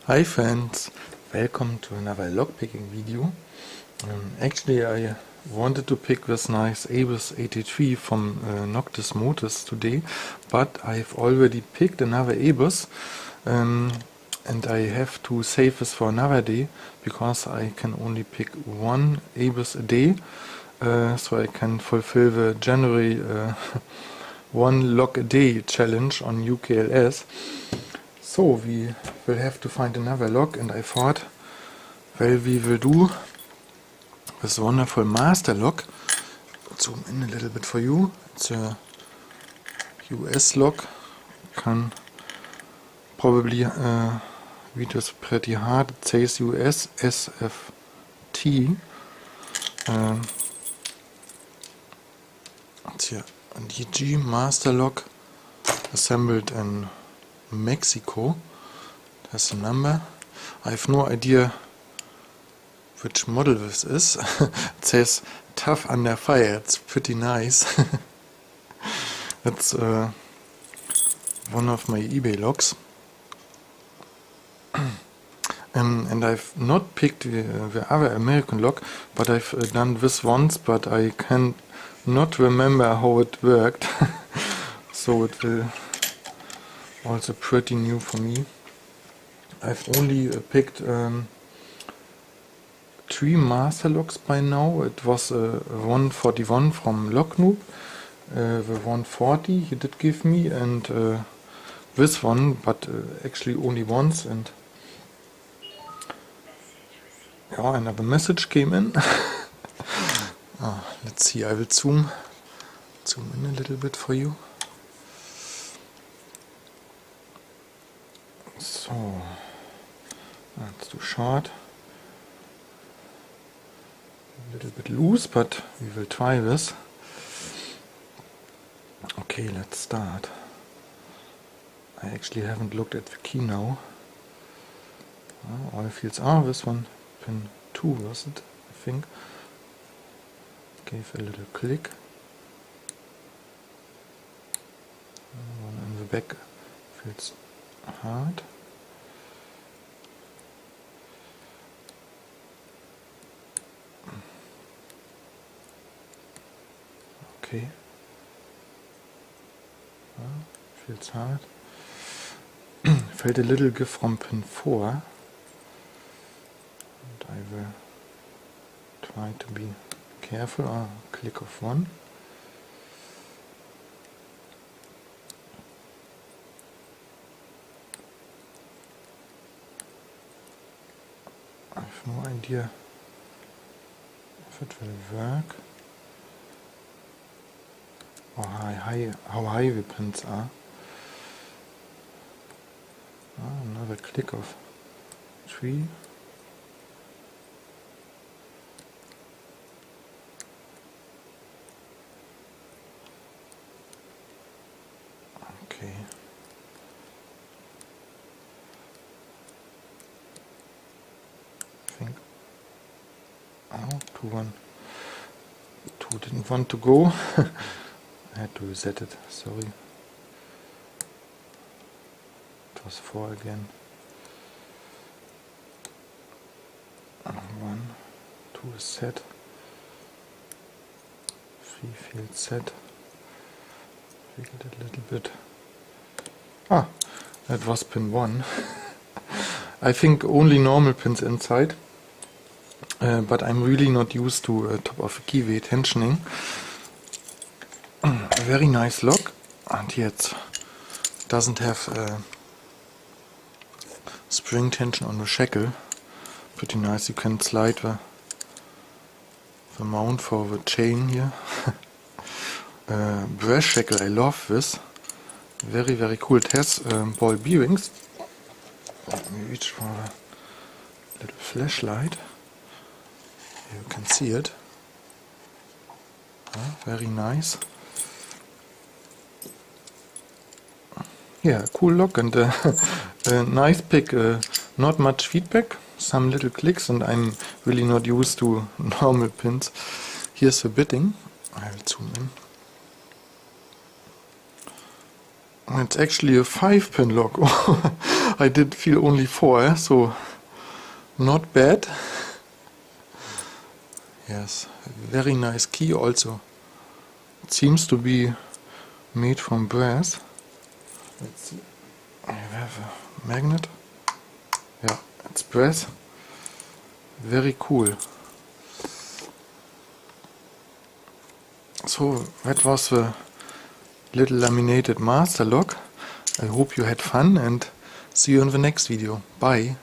Hi friends, welcome to another lockpicking video. Actually I wanted to pick this nice ABUS 83 from Noctis Motus today, but I've already picked another ABUS and I have to save this for another day because I can only pick one ABUS a day, so I can fulfill the January one lock a day challenge on UKLS. So we will have to find another lock, and I thought, well, we will do this wonderful master lock. Zoom in a little bit for you. It's a US lock. Can probably read this pretty hard. It says US SFT. It's here a DG master lock assembled in Mexico. That's the number. I have no idea which model this is. It says tough under fire. It's pretty nice. It's one of my eBay locks. And I've not picked the other American lock, but I've done this once, but I can not remember how it worked. So it will also pretty new for me. I've only picked 3 master locks by now. It was a 141 from Lock Noob, the 140 he did give me, and this one, but actually only once. And yeah, another message came in. Let's see, I will zoom in a little bit for you. So, that's too short. A little bit loose, but we will try this. Okay, let's start. I actually haven't looked at the key now. All fields are this one, pin 2 was it, I think. Gave a little click. One in the back feels hard. Okay. Feels hard. Felt a little give from pin 4. And I will try to be careful. Click of 1. I have no idea if it will work or how high the pins are. Another click of 3. Okay. I think 2-1. 2 didn't want to go. I had to reset it, sorry. It was 4 again. 1, 2 is set. 3 feels set. Wiggled it a little bit. That was pin 1. I think only normal pins inside. But I'm really not used to top of the keyway tensioning. A very nice lock, and yet doesn't have spring tension on the shackle. Pretty nice. You can slide the mount for the chain here. Brass shackle, I love this. Very, very cool. It has ball bearings. Let me reach for a little flashlight. Here you can see it. Very nice. Yeah, cool lock and a nice pick. Not much feedback, some little clicks, and I'm really not used to normal pins. Here's the bitting. I will zoom in. It's actually a 5-pin lock. I did feel only 4, so not bad. Yes, very nice key also. It seems to be made from brass. Let's see. I have a magnet. Yeah, it's brass. Very cool. So that was the little laminated master lock. I hope you had fun and see you in the next video. Bye.